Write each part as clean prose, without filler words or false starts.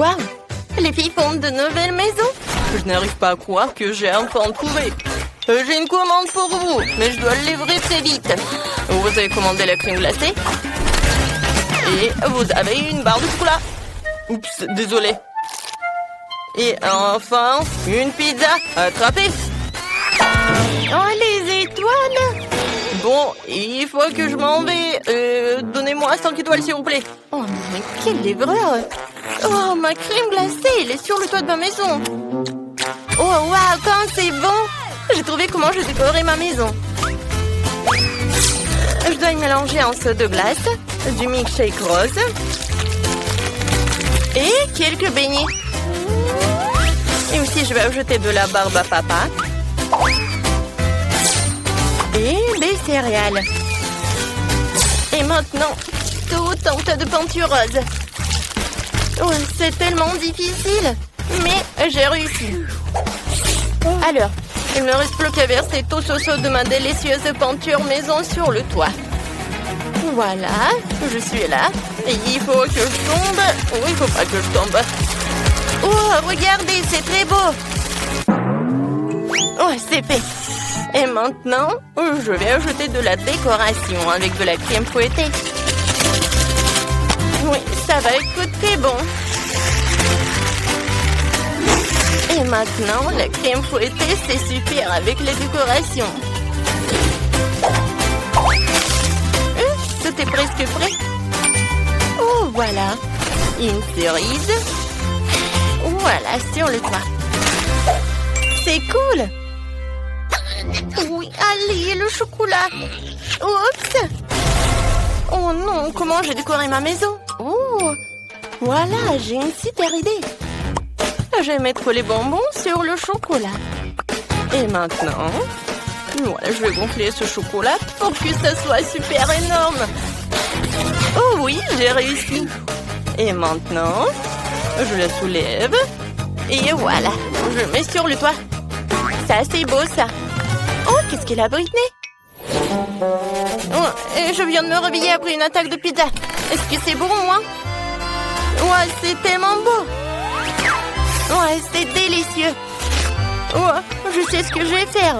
Waouh! Les filles fondent de nouvelles maisons. Je n'arrive pas à croire que j'ai enfin trouvé. J'ai une commande pour vous, mais je dois le livrer très vite. Vous avez commandé la crème glacée. Et vous avez une barre de chocolat. Oups, désolé. Et enfin, une pizza. Attrapée. Oh, les étoiles! Bon, il faut que je m'en vais. Donnez-moi 5 étoiles, s'il vous plaît. Oh, mais quelle livreur! Oh, ma crème glacée, elle est sur le toit de ma maison. Oh, waouh, quand c'est bon! J'ai trouvé comment je décorais ma maison. Je dois y mélanger un seau de glace, du milkshake rose et quelques beignets. Et aussi, je vais ajouter de la barbe à papa et des céréales. Et maintenant, tout un tas de peinture rose. Oh, c'est tellement difficile, mais j'ai réussi. Alors, il ne reste plus qu'à verser tout ce seau de ma délicieuse peinture maison sur le toit. Voilà, je suis là. Et il faut que je tombe. Oh, il faut pas que je tombe. Oh, regardez, c'est très beau. Oh, c'est fait. Et maintenant, je vais ajouter de la décoration avec de la crème fouettée. Oui, ça va être très bon. Et maintenant, la crème fouettée, c'est super avec les décorations. Tout est presque prêt. Oh, voilà. Une cerise. Voilà, sur le toit. C'est cool. Oui, allez, le chocolat. Oups. Oh non, comment j'ai décoré ma maison? Oh, voilà, j'ai une super idée. Je vais mettre les bonbons sur le chocolat. Et maintenant, voilà, je vais gonfler ce chocolat pour que ça soit super énorme. Oh oui, j'ai réussi. Et maintenant, je la soulève. Et voilà, je mets sur le toit. Ça, c'est beau, ça. Oh, qu'est-ce qu'il a, Britney? Oh, et je viens de me réveiller après une attaque de pizza. Est-ce que c'est bon, moi? Ouais, c'est tellement beau. Ouais, c'est délicieux. Oh, je sais ce que je vais faire.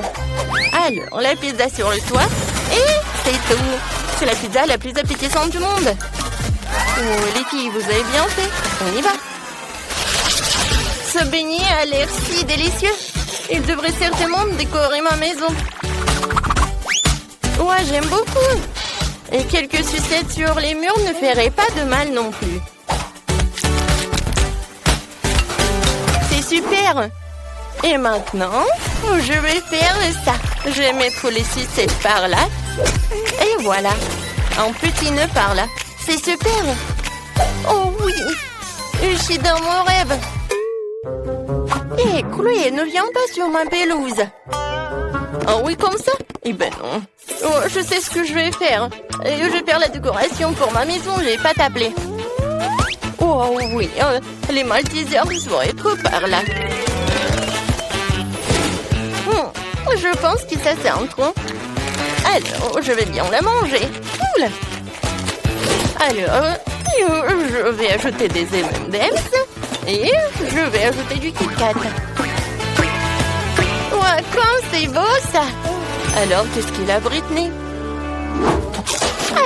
Alors, la pizza sur le toit. Et c'est tout. C'est la pizza la plus appétissante du monde. Oh, les filles, vous avez bien fait. On y va. Ce beignet a l'air si délicieux. Il devrait certainement décorer ma maison. Ouais, j'aime beaucoup. Et quelques sucettes sur les murs ne feraient pas de mal non plus. C'est super. Et maintenant, je vais faire ça. Je vais mettre les sucettes par là. Et voilà. Un petit nœud par là. C'est super. Oh oui. Je suis dans mon rêve. Hé, Chloé, ne viens pas sur ma pelouse. Oh oui, comme ça? Eh ben non. Oh, je sais ce que je vais faire. Je vais faire la décoration pour ma maison. Je vais pas t'appeler. Oh oui, les Maltesers vont être par là. Je pense que ça c'est un tronc. Alors, je vais bien la manger. Cool. Alors, je vais ajouter des M&M's et je vais ajouter du Kit Kat. Ouais, comme c'est beau ça. Alors, qu'est-ce qu'il a, Britney?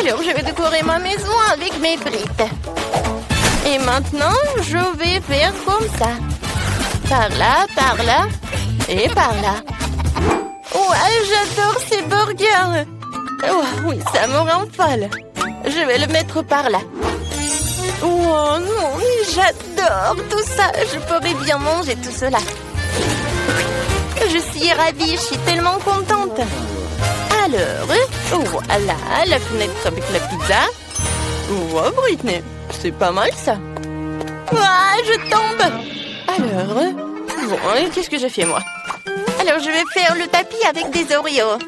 Alors, je vais décorer ma maison avec mes frites. Et maintenant, je vais faire comme ça. Par là, et par là. Ouais, j'adore ces burgers. Oh, oui, ça me rend folle. Je vais le mettre par là. Oh non, mais j'adore tout ça. Je pourrais bien manger tout cela. Je suis ravie, je suis tellement contente. Alors, voilà, la fenêtre avec la pizza. Oh, Britney, c'est pas mal ça. Ah, je tombe. Alors, bon, qu'est-ce que j'ai fait moi? Alors, je vais faire le tapis avec des Oreos.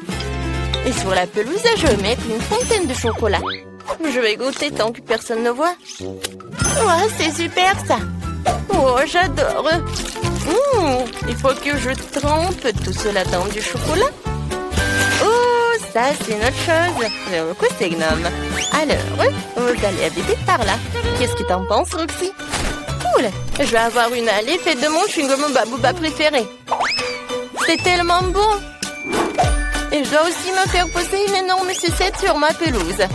Et sur la pelouse, je vais mettre une fontaine de chocolat. Je vais goûter tant que personne ne voit. Oh, c'est super ça. Oh, j'adore. Il faut que je trempe tout cela dans du chocolat. Oh, ça, c'est une autre chose. J'aime beaucoup ces gnomes. Alors, vous allez habiter par là. Qu'est-ce que t'en penses, Roxy? cool. Je vais avoir une allée faite de mon chewing-gum Babouba préféré. C'est tellement bon. Et je dois aussi me faire poser une énorme sucette sur ma pelouse.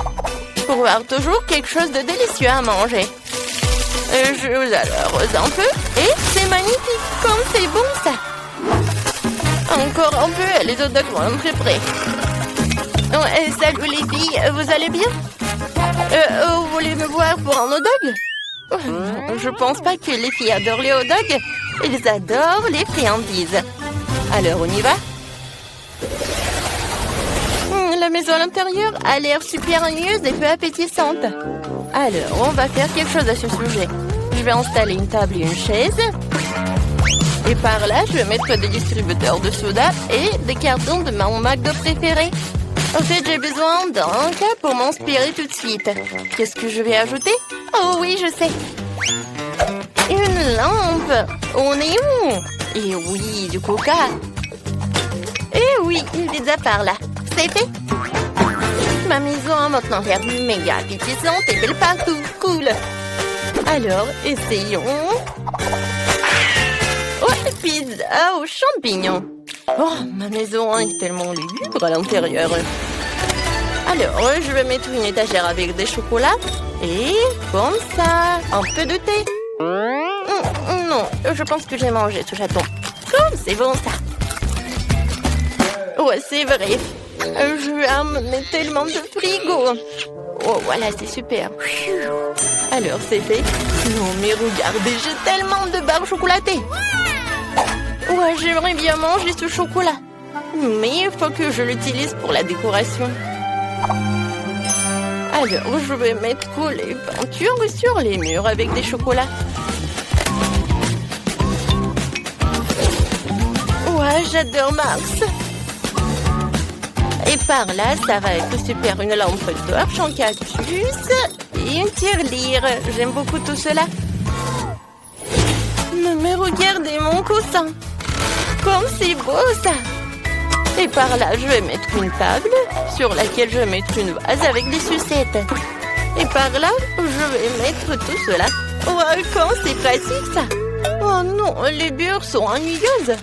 Pour avoir toujours quelque chose de délicieux à manger. Je l'arrose un peu. Et c'est magnifique. Comme c'est bon ça. Encore un peu, les hot dogs vont entrer prêts. Salut les filles, vous allez bien? Vous voulez me voir pour un hot dog? Je pense pas que les filles adorent les hot dogs. Ils adorent les friandises. Alors on y va? La maison à l'intérieur a l'air super ennuyeuse et peu appétissante. Alors, on va faire quelque chose à ce sujet. Je vais installer une table et une chaise. Et par là, je vais mettre des distributeurs de soda et des cartons de mon McDo préféré. En fait, j'ai besoin d'un cas pour m'inspirer tout de suite. Qu'est-ce que je vais ajouter? Oh oui, je sais. Une lampe au néon. Et oui, du coca. Et oui, une pizza par là. C'est fait. Ma maison a maintenant l'air méga appétissante et belle partout. Cool. Alors, essayons. Oh, pizza aux champignons. Oh, ma maison est tellement lugubre à l'intérieur. Alors, je vais mettre une étagère avec des chocolats. Et comme ça, un peu de thé. Non, je pense que j'ai mangé ce chaton. Comme c'est bon ça. Ouais, c'est vrai. Je vais amener tellement de frigo. Oh, voilà, c'est super. Alors, c'est fait. Non, mais regardez, j'ai tellement de barres chocolatées. Ouais, j'aimerais bien manger ce chocolat. Mais il faut que je l'utilise pour la décoration. Alors, je vais mettre les peintures sur les murs avec des chocolats. Ouais, j'adore Mars. Et par là, ça va être super. Une lampe torche en cactus et une tirelire. J'aime beaucoup tout cela. Mais regardez mon coussin. Comme c'est beau ça. Et par là, je vais mettre une table sur laquelle je vais mettre une vase avec des sucettes. Et par là, je vais mettre tout cela. Ouais, quand c'est pratique ça. Oh non, les murs sont ennuyeuses.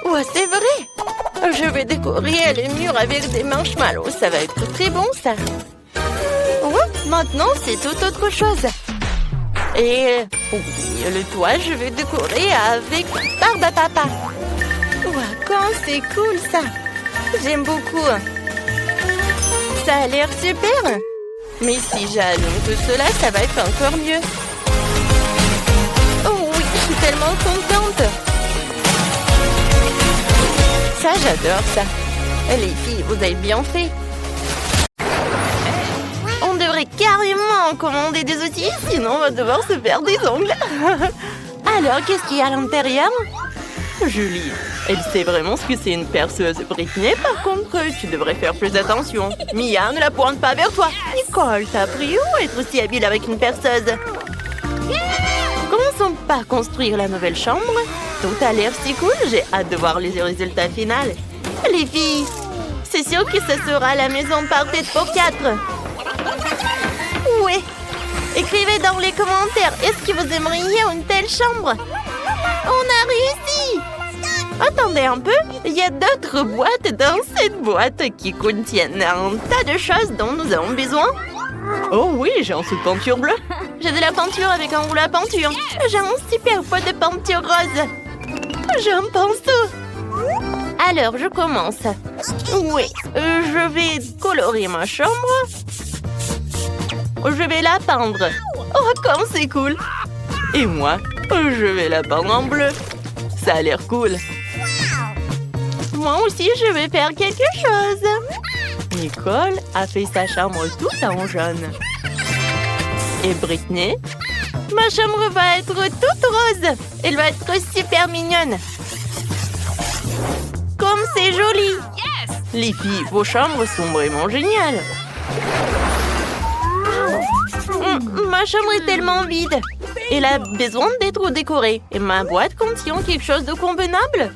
Ouais, c'est vrai. Je vais décorer les murs avec des marshmallows. Ça va être très bon, ça. Ouais, maintenant, c'est tout autre chose. Et oui, le toit, je vais décorer avec Barbe à Papa. Ouais, quand c'est cool, ça. J'aime beaucoup. Ça a l'air super. Mais si j'allume tout cela, ça va être encore mieux. Oh oui, je suis tellement contente. Ça, j'adore ça. Les filles, vous avez bien fait. On devrait carrément commander des outils, sinon on va devoir se faire des ongles. Alors, qu'est-ce qu'il y a à l'intérieur? Julie, elle sait vraiment ce que c'est une perceuse. Britney, par contre, tu devrais faire plus attention. Mia, ne la pointe pas vers toi. Nicole, t'as appris où être aussi habile avec une perceuse? Commençons par construire la nouvelle chambre. Tout a l'air si cool, j'ai hâte de voir les résultats finaux. Les filles, c'est sûr que ce sera la maison parfaite pour 4. Ouais. Écrivez dans les commentaires, est-ce que vous aimeriez une telle chambre? On a réussi! Attendez un peu, il y a d'autres boîtes dans cette boîte qui contiennent un tas de choses dont nous avons besoin. Oh oui, j'ai un sou de peinture bleue. J'ai de la peinture avec un rouleau à peinture. J'ai un super pot de peinture rose. J'ai un pinceau. Alors, je commence. Oui, je vais colorer ma chambre. Je vais la peindre. Oh, comme c'est cool. Et moi, je vais la peindre en bleu. Ça a l'air cool. Moi aussi, je vais faire quelque chose. Nicole a fait sa chambre toute en jaune. Et Britney? Ma chambre va être toute rose. Elle va être super mignonne. Comme c'est joli. Yes! Les filles, vos chambres sont vraiment géniales. Ma chambre est tellement vide. Elle a besoin d'être décorée. Et ma boîte contient quelque chose de convenable.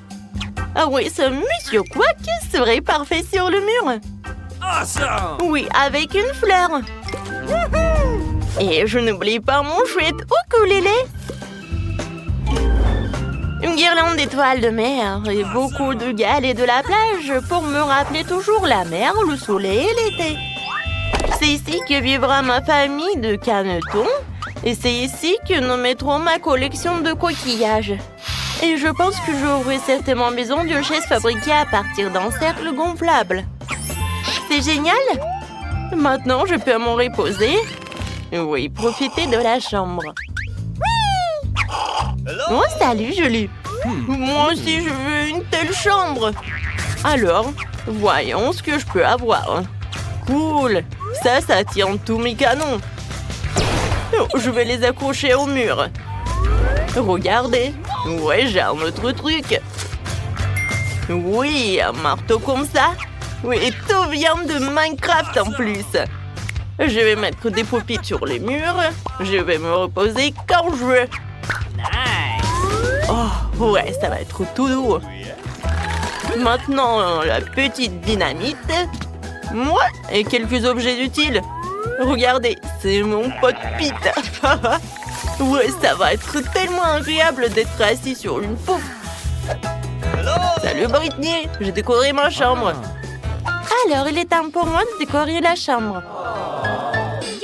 Ah oui, ce monsieur Quack serait parfait sur le mur. Awesome! Oui, avec une fleur. Et je n'oublie pas mon chouette ukulélé. Une guirlande d'étoiles de mer et beaucoup de galets de la plage pour me rappeler toujours la mer, le soleil et l'été. C'est ici que vivra ma famille de canetons et c'est ici que nous mettrons ma collection de coquillages. Et je pense que j'aurai certainement besoin d'une chaise fabriquée à partir d'un cercle gonflable. C'est génial! Maintenant, je peux m'en reposer. Oui, profiter de la chambre. Oh, salut, Julie. Moi aussi, je veux une telle chambre. Alors, voyons ce que je peux avoir. Cool. Ça tient tous mes canons. Oh, je vais les accrocher au mur. Regardez. Ouais, j'ai un autre truc. Oui, un marteau comme ça. Oui, et tout vient de Minecraft en plus. Je vais mettre des poupées sur les murs. Je vais me reposer quand je veux. Oh, ouais, ça va être tout doux. Maintenant, la petite dynamite. Moi, et quelques objets utiles. Regardez, c'est mon pote Pete. Ouais, ça va être tellement agréable d'être assis sur une pouffe. Salut Britney, j'ai décoré ma chambre. Alors, il est temps pour moi de décorer la chambre.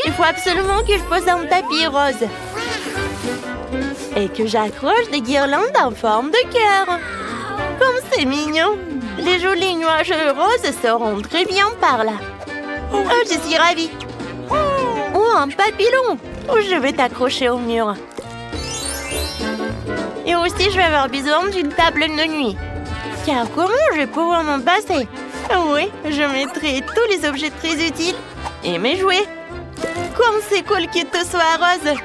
Il faut absolument que je pose un tapis rose. Et que j'accroche des guirlandes en forme de cœur. Comme c'est mignon. Les jolis nuages roses seront très bien par là. Oh, je suis ravie. Oh, un papillon. Oh, je vais t'accrocher au mur. Et aussi, je vais avoir besoin d'une table de nuit. Car comment je vais pouvoir m'en passer? Oui, je mettrai tous les objets très utiles et mes jouets. Comme c'est cool que tout soit rose.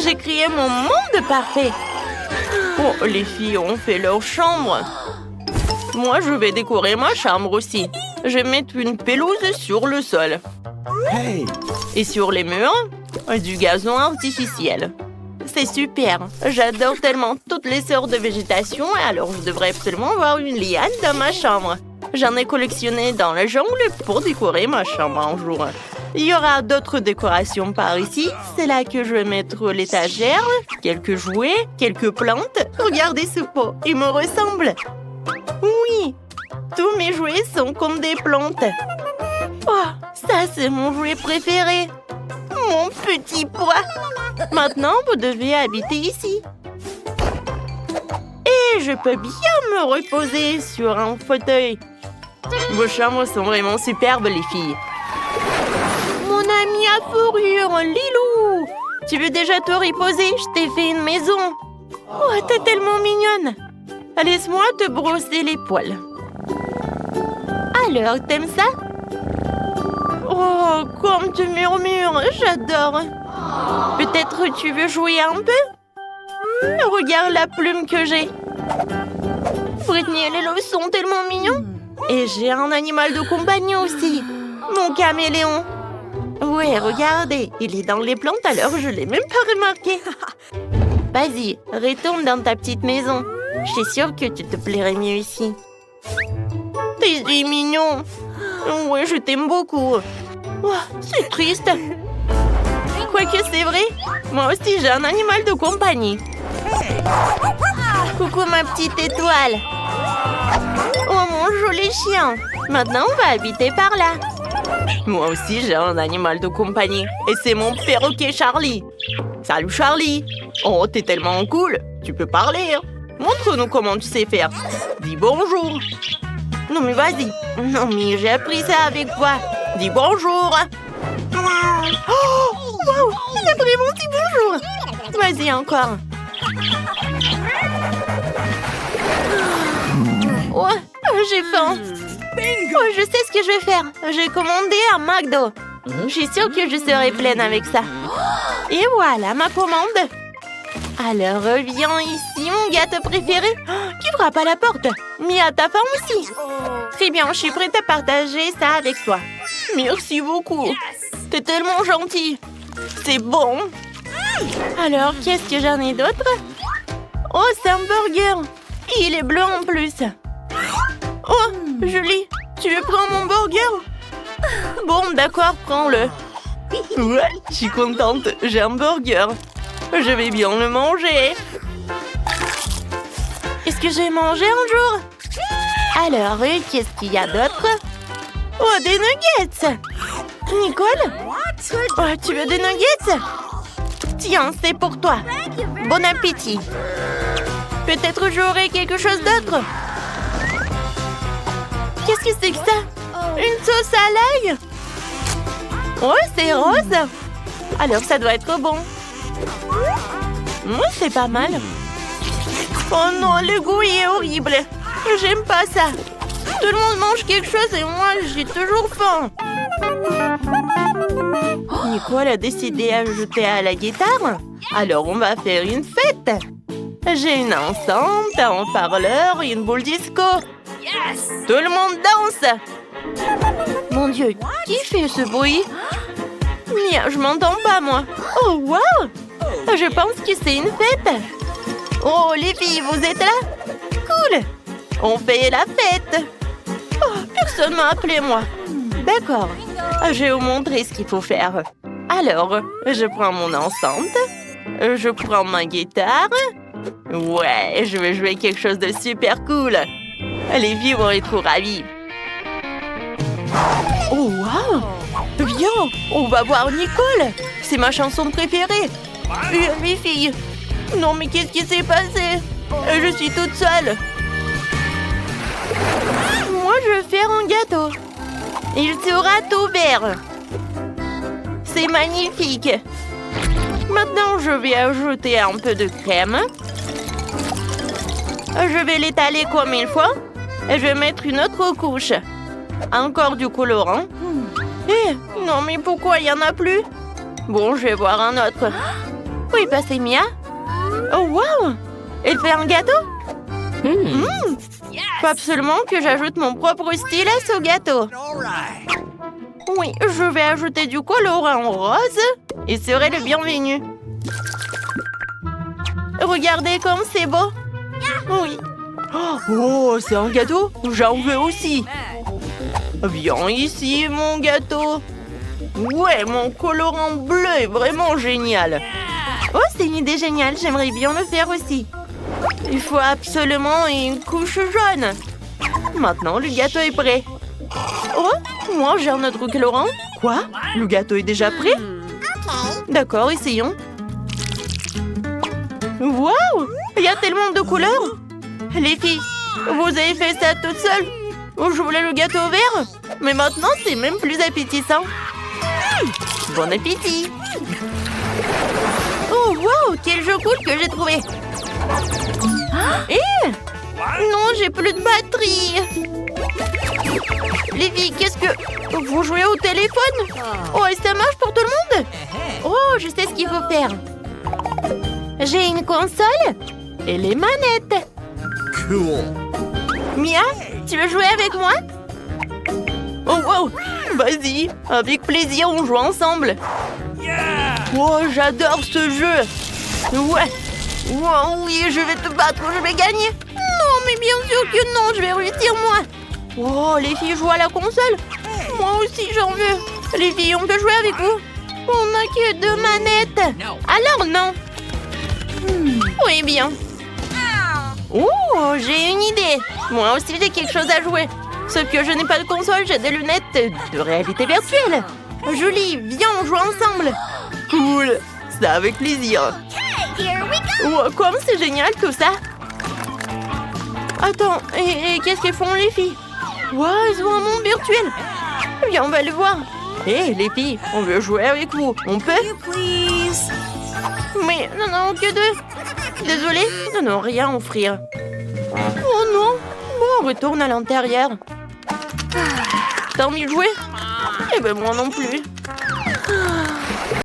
J'ai créé mon monde parfait. Oh, les filles ont fait leur chambre. Moi, je vais décorer ma chambre aussi. Je vais mettre une pelouse sur le sol. Hey! Et sur les murs, du gazon artificiel. C'est super. J'adore tellement toutes les sortes de végétation, alors je devrais absolument avoir une liane dans ma chambre. J'en ai collectionné dans la jungle pour décorer ma chambre un jour. Il y aura d'autres décorations par ici. C'est là que je vais mettre l'étagère, quelques jouets, quelques plantes. Regardez ce pot, il me ressemble. Oui, tous mes jouets sont comme des plantes. Oh, ça c'est mon jouet préféré. Mon petit pois. Maintenant, vous devez habiter ici. Et je peux bien me reposer sur un fauteuil. Vos chambres sont vraiment superbes, les filles. Mon ami à fourrure, Lilou. Tu veux déjà te reposer? Je t'ai fait une maison. Oh, t'es tellement mignonne. Laisse-moi te brosser les poils. Alors, t'aimes ça? Oh, comme tu murmures, j'adore. Peut-être tu veux jouer un peu? Regarde la plume que j'ai. Britney et Lilo sont tellement mignons. Et j'ai un animal de compagnie aussi. Mon caméléon. Ouais, regardez, il est dans les plantes alors je l'ai même pas remarqué. Vas-y, retourne dans ta petite maison. Je suis sûre que tu te plairais mieux ici. T'es mignon. Ouais, je t'aime beaucoup. Oh, c'est triste. Quoique c'est vrai, moi aussi j'ai un animal de compagnie. Coucou ma petite étoile. Oh mon joli chien. Maintenant on va habiter par là. Moi aussi j'ai un animal de compagnie. Et c'est mon perroquet Charlie. Salut Charlie. Oh t'es tellement cool. Tu peux parler. Montre-nous comment tu sais faire. Dis bonjour. Non mais vas-y. Non mais j'ai appris ça avec toi. Dis bonjour. Oh, wow, il a vraiment dit bonjour. Vas-y encore. Oh, j'ai faim. Oh, je sais ce que je vais faire. J'ai commandé un McDo. Je suis sûre que je serai pleine avec ça. Et voilà ma commande. Alors, viens ici, mon gâteau préféré. Qui frappe à la porte? Mia, ta faim aussi? Très bien, je suis prête à partager ça avec toi. Merci beaucoup. T'es tellement gentil. C'est bon. Alors, qu'est-ce que j'en ai d'autre? Oh, c'est un burger. Et il est bleu en plus. Oh, Julie, tu veux prendre mon burger? Bon, d'accord, prends-le. Ouais, je suis contente. J'ai un burger. Je vais bien le manger. Est-ce que j'ai mangé un jour? Alors, qu'est-ce qu'il y a d'autre? Oh, des nuggets! Nicole? Oh, tu veux des nuggets? Tiens, c'est pour toi. Bon appétit. Peut-être j'aurai quelque chose d'autre. Qu'est-ce que c'est que ça? Une sauce à l'ail? Oh, c'est rose. Alors, ça doit être bon. C'est pas mal. Oh non, le goût est horrible. J'aime pas ça. Tout le monde mange quelque chose et moi, j'ai toujours faim. Nicole a décidé d'ajouter à la guitare. Alors, on va faire une fête. J'ai une enceinte, un haut-parleur et une boule disco. Tout le monde danse. Mon Dieu, qui fait ce bruit? Mia, je m'entends pas, moi. Oh, wow! Je pense que c'est une fête. Oh, les filles, vous êtes là? Cool! On fait la fête. Oh, personne m'a appelé, moi. D'accord. Je vais vous montrer ce qu'il faut faire. Alors, je prends mon enceinte. Je prends ma guitare. Ouais, je vais jouer quelque chose de super cool. Les filles vont être trop ravies. Oh, wow! Viens, on va voir Nicole. C'est ma chanson préférée. Les filles. Non, mais qu'est-ce qui s'est passé? Je suis toute seule. Moi, je vais faire un gâteau. Il sera tout vert. C'est magnifique. Maintenant, je vais ajouter un peu de crème. Je vais l'étaler comme il faut. Et je vais mettre une autre couche. Encore du colorant. Non, mais pourquoi il n'y en a plus? Bon, je vais voir un autre. Oui, bah c'est Mia. Oh, wow! Elle fait un gâteau? Faut absolument que j'ajoute mon propre style à ce gâteau. Oui, je vais ajouter du colorant rose et serai le bienvenu. Regardez comme c'est beau. Oui. Oh, c'est un gâteau? J'en veux aussi. Viens ici, mon gâteau. Ouais, mon colorant bleu est vraiment génial. Oh, c'est une idée géniale. J'aimerais bien le faire aussi. Il faut absolument une couche jaune. Maintenant, le gâteau est prêt. Oh, moi, j'ai un autre colorant. Quoi? Le gâteau est déjà prêt? D'accord, essayons. Waouh! Il y a tellement de couleurs. Les filles, vous avez fait ça toute seule? Je voulais le gâteau vert, mais maintenant, c'est même plus appétissant. Bon appétit! Oh, wow! Quel jeu cool que j'ai trouvé! Non, j'ai plus de batterie! Les filles, qu'est-ce que... Vous jouez au téléphone? Oh, et ça marche pour tout le monde? Oh, je sais ce qu'il faut faire. J'ai une console et les manettes. Cool. Mia, tu veux jouer avec moi? Oh, wow! Vas-y, avec plaisir, on joue ensemble. Oh, j'adore ce jeu. Ouais. Oh, oui, je vais te battre, je vais gagner. Non, mais bien sûr que non, je vais réussir moi. Oh, les filles jouent à la console. Moi aussi, j'en veux. Les filles, on peut jouer avec vous? On n'a que 2 manettes. Alors non. Oui, bien. Oh, j'ai une idée. Moi aussi, j'ai quelque chose à jouer. Sauf que je n'ai pas de console, j'ai des lunettes de réalité virtuelle. Julie, viens, on joue ensemble. Cool. Ça avec plaisir. Oh, comme c'est génial tout ça. Attends, et qu'est-ce qu'elles font les filles? Wow, ils ont un monde virtuel. Viens, on va le voir. Hé, les filles, on veut jouer avec vous. On peut? Mais non, que 2. Désolée, non, rien à offrir. Oh non. Bon, on retourne à l'intérieur. T'as envie de jouer? Eh ben moi non plus.